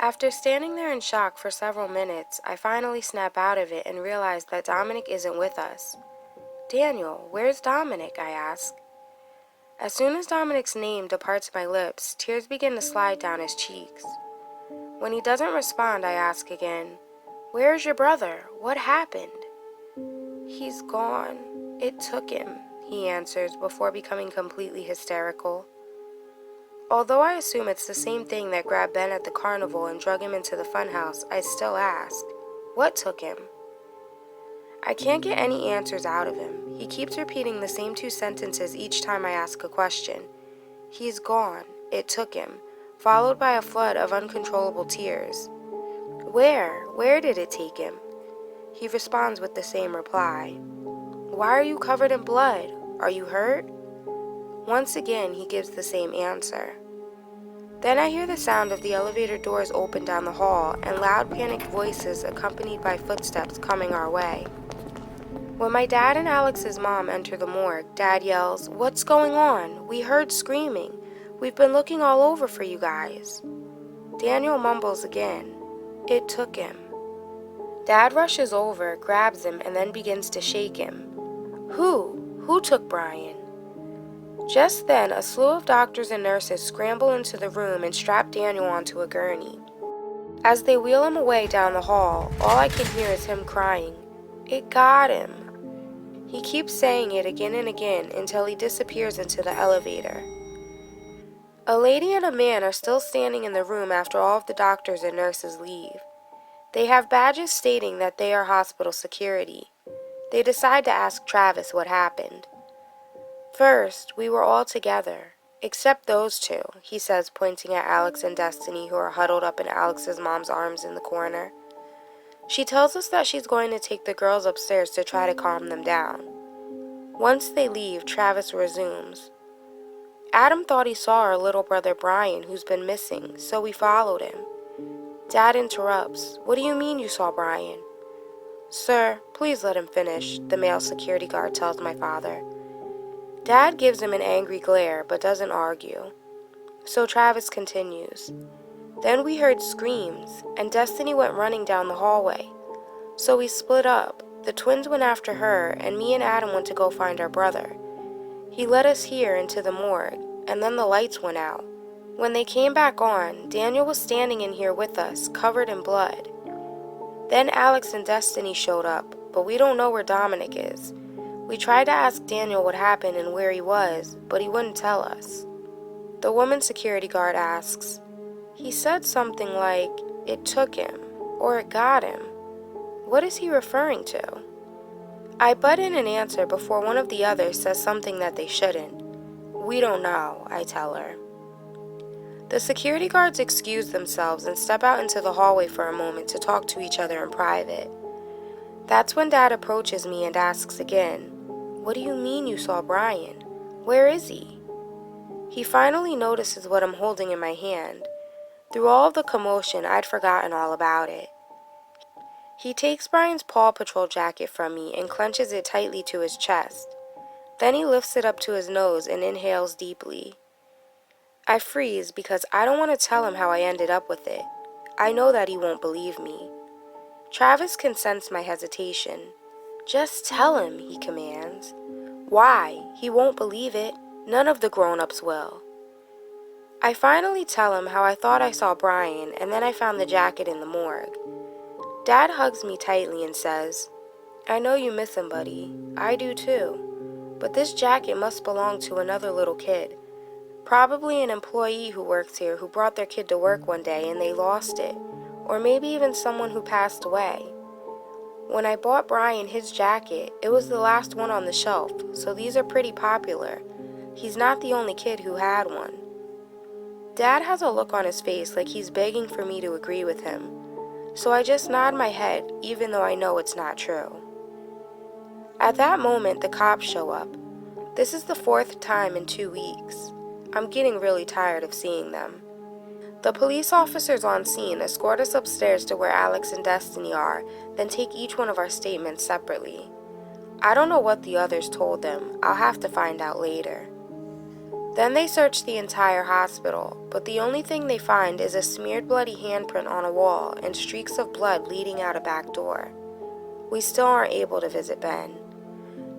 After standing there in shock for several minutes, I finally snap out of it and realize that Dominic isn't with us. "Daniel, where's Dominic?" I ask. As soon as Dominic's name departs my lips, tears begin to slide down his cheeks. When he doesn't respond, I ask again, "Where's your brother? What happened?" "He's gone. It took him," he answers before becoming completely hysterical. Although I assume it's the same thing that grabbed Ben at the carnival and drug him into the funhouse, I still ask, "What took him?" I can't get any answers out of him. He keeps repeating the same two sentences each time I ask a question. "He's gone. It took him," followed by a flood of uncontrollable tears. Where did it take him?" He responds with the same reply. "Why are you covered in blood? Are you hurt?" Once again, he gives the same answer. Then I hear the sound of the elevator doors open down the hall and loud panicked voices accompanied by footsteps coming our way. When my dad and Alex's mom enter the morgue, Dad yells, "What's going on? We heard screaming. We've been looking all over for you guys." Daniel mumbles again, "It took him." Dad rushes over, grabs him, and then begins to shake him. Who took Brian?" Just then, a slew of doctors and nurses scramble into the room and strap Daniel onto a gurney. As they wheel him away down the hall, all I can hear is him crying, "It got him." He keeps saying it again and again until he disappears into the elevator. A lady and a man are still standing in the room after all of the doctors and nurses leave. They have badges stating that they are hospital security. They decide to ask Travis what happened. "First, we were all together, except those two," he says, pointing at Alex and Destiny, who are huddled up in Alex's mom's arms in the corner. She tells us that she's going to take the girls upstairs to try to calm them down. Once they leave, Travis resumes. "Adam thought he saw our little brother Brian, who's been missing, so we followed him." Dad interrupts, "What do you mean you saw Brian?" "Sir, please let him finish," the male security guard tells my father. Dad gives him an angry glare, but doesn't argue. So Travis continues. "Then we heard screams, and Destiny went running down the hallway. So we split up. The twins went after her, and me and Adam went to go find our brother. He led us here into the morgue, and then the lights went out. When they came back on, Daniel was standing in here with us, covered in blood. Then Alex and Destiny showed up, but we don't know where Dominic is. We tried to ask Daniel what happened and where he was, but he wouldn't tell us." The woman security guard asks, "He said something like, 'It took him,' or 'it got him.' What is he referring to?" I butt in and answer before one of the others says something that they shouldn't. "We don't know," I tell her. The security guards excuse themselves and step out into the hallway for a moment to talk to each other in private. That's when Dad approaches me and asks again, "What do you mean you saw Brian? Where is he?" He finally notices what I'm holding in my hand. Through all of the commotion, I'd forgotten all about it. He takes Brian's Paw Patrol jacket from me and clenches it tightly to his chest. Then he lifts it up to his nose and inhales deeply. I freeze because I don't want to tell him how I ended up with it. I know that he won't believe me. Travis can sense my hesitation. "Just tell him," he commands. "Why? He won't believe it. None of the grown-ups will." I finally tell him how I thought I saw Brian, and then I found the jacket in the morgue. Dad hugs me tightly and says, "I know you miss him, buddy. I do too. But this jacket must belong to another little kid. Probably an employee who works here who brought their kid to work one day and they lost it. Or maybe even someone who passed away. When I bought Brian his jacket, it was the last one on the shelf, so these are pretty popular. He's not the only kid who had one." Dad has a look on his face like he's begging for me to agree with him. So I just nod my head, even though I know it's not true. At that moment, the cops show up. This is the 4th time in 2 weeks. I'm getting really tired of seeing them. The police officers on scene escort us upstairs to where Alex and Destiny are, then take each one of our statements separately. I don't know what the others told them. I'll have to find out later. Then they search the entire hospital, but the only thing they find is a smeared bloody handprint on a wall and streaks of blood leading out a back door. We still aren't able to visit Ben.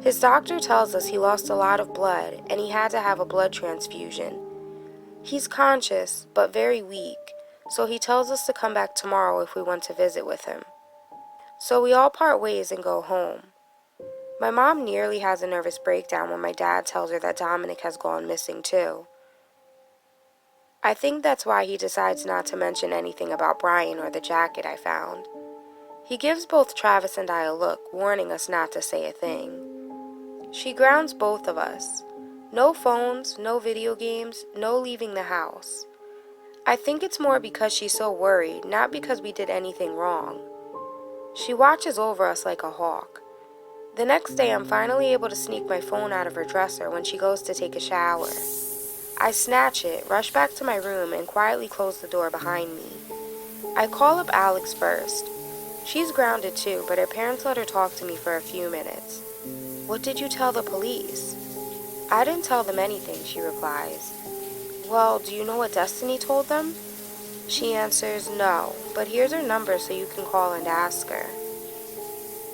His doctor tells us he lost a lot of blood and he had to have a blood transfusion. He's conscious, but very weak, so he tells us to come back tomorrow if we want to visit with him. So we all part ways and go home. My mom nearly has a nervous breakdown when my dad tells her that Dominic has gone missing too. I think that's why he decides not to mention anything about Brian or the jacket I found. He gives both Travis and I a look, warning us not to say a thing. She grounds both of us. No phones, no video games, no leaving the house. I think it's more because she's so worried, not because we did anything wrong. She watches over us like a hawk. The next day, I'm finally able to sneak my phone out of her dresser when she goes to take a shower. I snatch it, rush back to my room, and quietly close the door behind me. I call up Alex first. She's grounded too, but her parents let her talk to me for a few minutes. "What did you tell the police?" "I didn't tell them anything," she replies. "Well, do you know what Destiny told them?" She answers, "No, but here's her number so you can call and ask her."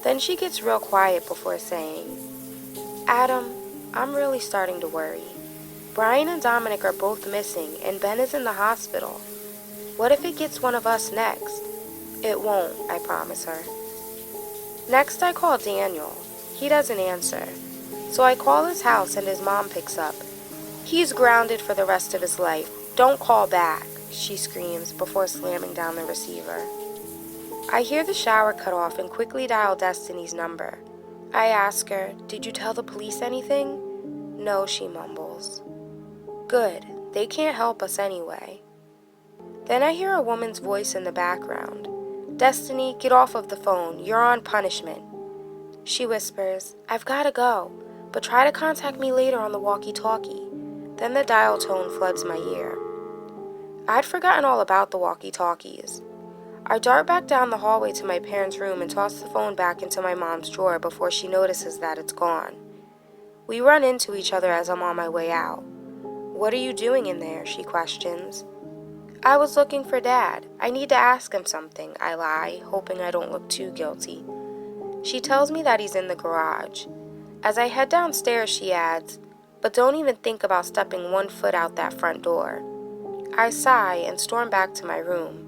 Then she gets real quiet before saying, "Adam, I'm really starting to worry. Brian and Dominic are both missing and Ben is in the hospital. What if it gets one of us next?" "It won't," I promise her. Next I call Daniel. He doesn't answer. So I call his house and his mom picks up. "He's grounded for the rest of his life. Don't call back," she screams before slamming down the receiver. I hear the shower cut off and quickly dial Destiny's number. I ask her, "Did you tell the police anything?" "No," she mumbles. "Good. They can't help us anyway." Then I hear a woman's voice in the background. "Destiny, get off of the phone. You're on punishment." She whispers, "I've gotta go, but try to contact me later on the walkie-talkie." Then the dial tone floods my ear. I'd forgotten all about the walkie-talkies. I dart back down the hallway to my parents' room and toss the phone back into my mom's drawer before she notices that it's gone. We run into each other as I'm on my way out. "What are you doing in there?" she questions. "I was looking for Dad. I need to ask him something," I lie, hoping I don't look too guilty. She tells me that he's in the garage. As I head downstairs, she adds, "But don't even think about stepping 1 foot out that front door." I sigh and storm back to my room.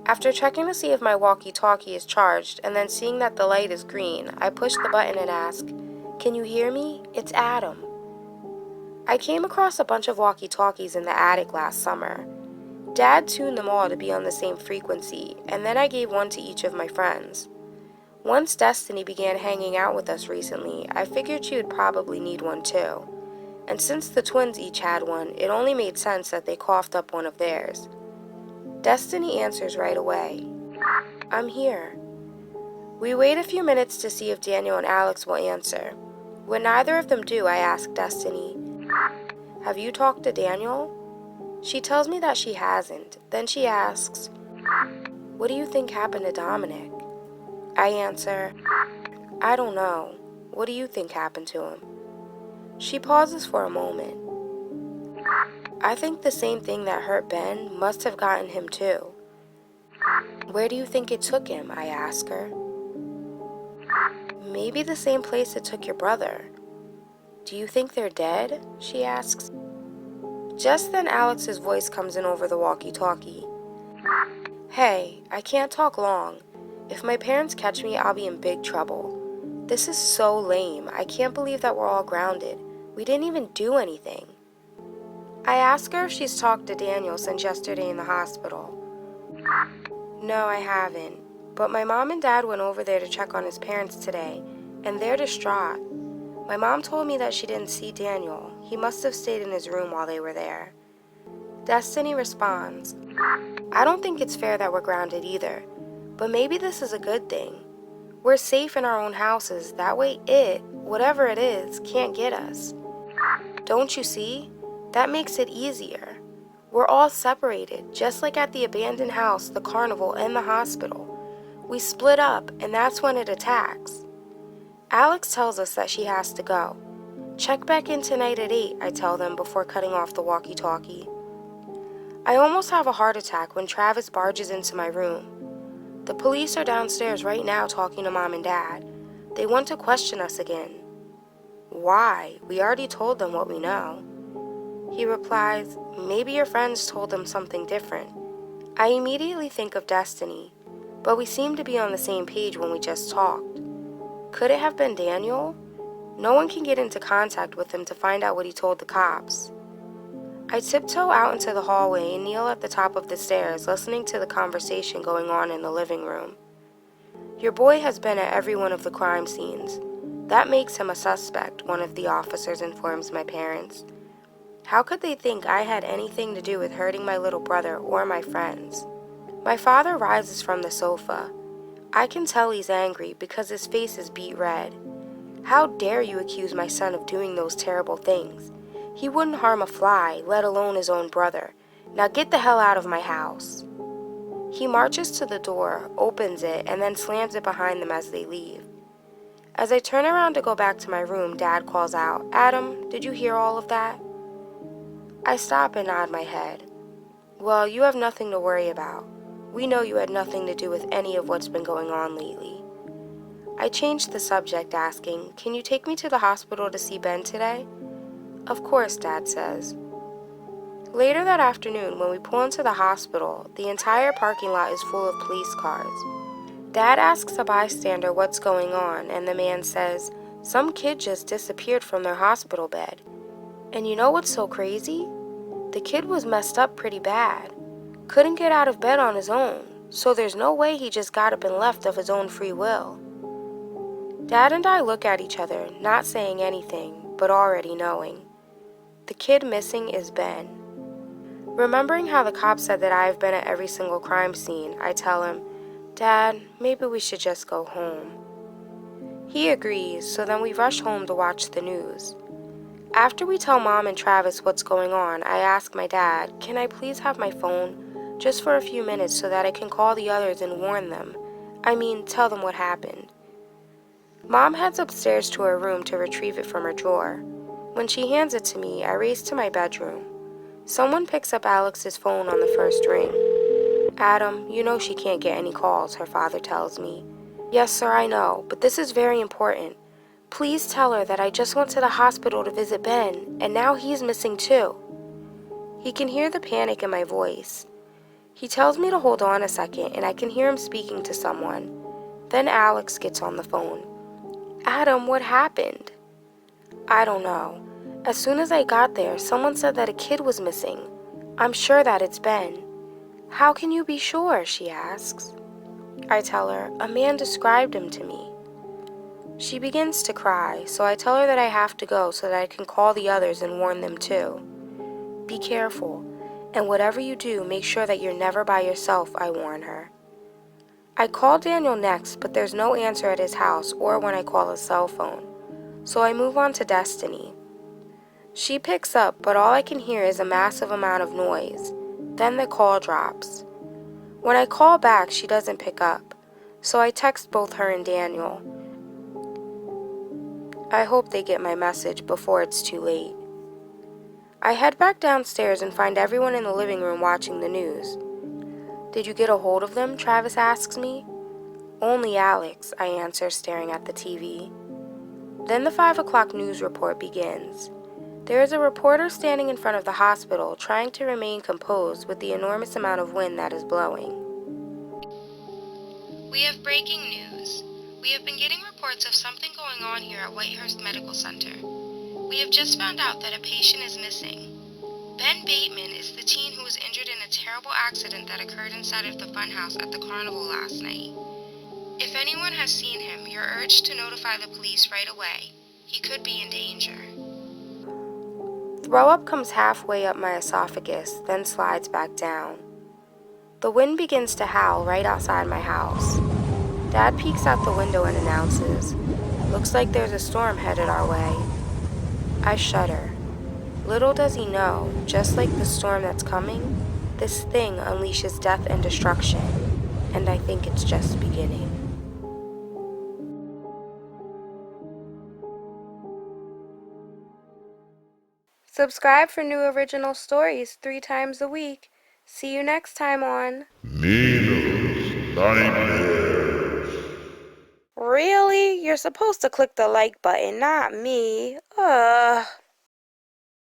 After checking to see if my walkie-talkie is charged and then seeing that the light is green, I push the button and ask, "Can you hear me? It's Adam." I came across a bunch of walkie-talkies in the attic last summer. Dad tuned them all to be on the same frequency, and then I gave one to each of my friends. Once Destiny began hanging out with us recently, I figured she would probably need one too. And since the twins each had one, it only made sense that they coughed up one of theirs. Destiny answers right away. "I'm here." We wait a few minutes to see if Daniel and Alex will answer. When neither of them do, I ask Destiny, "Have you talked to Daniel?" She tells me that she hasn't. Then she asks, "What do you think happened to Dominic?" I answer, "I don't know. What do you think happened to him?" She pauses for a moment. "I think the same thing that hurt Ben must have gotten him too." "Where do you think it took him?" I ask her. "Maybe the same place it took your brother." "Do you think they're dead?" she asks. Just then Alex's voice comes in over the walkie-talkie. "Hey, I can't talk long. If my parents catch me, I'll be in big trouble. This is so lame. I can't believe that we're all grounded. We didn't even do anything." I ask her if she's talked to Daniel since yesterday in the hospital. "No, I haven't. But my mom and dad went over there to check on his parents today, and they're distraught. My mom told me that she didn't see Daniel. He must have stayed in his room while they were there." Destiny responds, "I don't think it's fair that we're grounded either, but maybe this is a good thing. We're safe in our own houses. That way it, whatever it is, can't get us. Don't you see? That makes it easier. We're all separated, just like at the abandoned house, the carnival, and the hospital. We split up, and that's when it attacks." Alex tells us that she has to go. Check back in tonight at 8, I tell them before cutting off the walkie-talkie. I almost have a heart attack when Travis barges into my room. The police are downstairs right now talking to Mom and Dad. They want to question us again. Why? We already told them what we know. He replies, maybe your friends told them something different. I immediately think of Destiny, but we seem to be on the same page when we just talked. Could it have been Daniel? No one can get into contact with him to find out what he told the cops. I tiptoe out into the hallway and kneel at the top of the stairs, listening to the conversation going on in the living room. Your boy has been at every one of the crime scenes. That makes him a suspect, one of the officers informs my parents. How could they think I had anything to do with hurting my little brother or my friends? My father rises from the sofa. I can tell he's angry because his face is beet red. How dare you accuse my son of doing those terrible things? He wouldn't harm a fly, let alone his own brother. Now get the hell out of my house. He marches to the door, opens it, and then slams it behind them as they leave. As I turn around to go back to my room, Dad calls out, Adam, did you hear all of that? I stop and nod my head. Well, you have nothing to worry about. We know you had nothing to do with any of what's been going on lately. I changed the subject, asking, can you take me to the hospital to see Ben today? Of course, Dad says. Later that afternoon, when we pull into the hospital, the entire parking lot is full of police cars. Dad asks a bystander what's going on, and the man says, some kid just disappeared from their hospital bed. And you know what's so crazy? The kid was messed up pretty bad. Couldn't get out of bed on his own, so there's no way he just got up and left of his own free will. Dad and I look at each other, not saying anything, but already knowing. The kid missing is Ben. Remembering how the cop said that I've been at every single crime scene, I tell him, Dad, maybe we should just go home. He agrees, so then we rush home to watch the news. After we tell Mom and Travis what's going on, I ask my dad, can I please have my phone just for a few minutes so that I can call the others and warn them? Tell them what happened. Mom heads upstairs to her room to retrieve it from her drawer. When she hands it to me, I race to my bedroom. Someone picks up Alex's phone on the first ring. Adam, you know she can't get any calls, her father tells me. Yes, sir, I know, but this is very important. Please tell her that I just went to the hospital to visit Ben, and now he's missing too. He can hear the panic in my voice. He tells me to hold on a second, and I can hear him speaking to someone. Then Alex gets on the phone. Adam, what happened? I don't know. As soon as I got there, someone said that a kid was missing. I'm sure that it's Ben. How can you be sure? She asks. I tell her, a man described him to me. She begins to cry, so I tell her that I have to go so that I can call the others and warn them too. Be careful, and whatever you do, make sure that you're never by yourself, I warn her. I call Daniel next, but there's no answer at his house or when I call his cell phone, so I move on to Destiny. She picks up, but all I can hear is a massive amount of noise. Then the call drops. When I call back, she doesn't pick up, so I text both her and Daniel. I hope they get my message before it's too late. I head back downstairs and find everyone in the living room watching the news. Did you get a hold of them? Travis asks me. Only Alex, I answer, staring at the TV. Then the 5 o'clock news report begins. There is a reporter standing in front of the hospital trying to remain composed with the enormous amount of wind that is blowing. We have breaking news. We have been getting reports of something going on here at Whitehurst Medical Center. We have just found out that a patient is missing. Ben Bateman is the teen who was injured in a terrible accident that occurred inside of the funhouse at the carnival last night. If anyone has seen him, you're urged to notify the police right away. He could be in danger. Throw up comes halfway up my esophagus, then slides back down. The wind begins to howl right outside my house. Dad peeks out the window and announces, "Looks like there's a storm headed our way." I shudder. Little does he know, just like the storm that's coming, this thing unleashes death and destruction, and I think it's just beginning. Subscribe for new original stories 3 times a week. See you next time on Nina's Nightmares. Really? You're supposed to click the like button, not me. Ugh.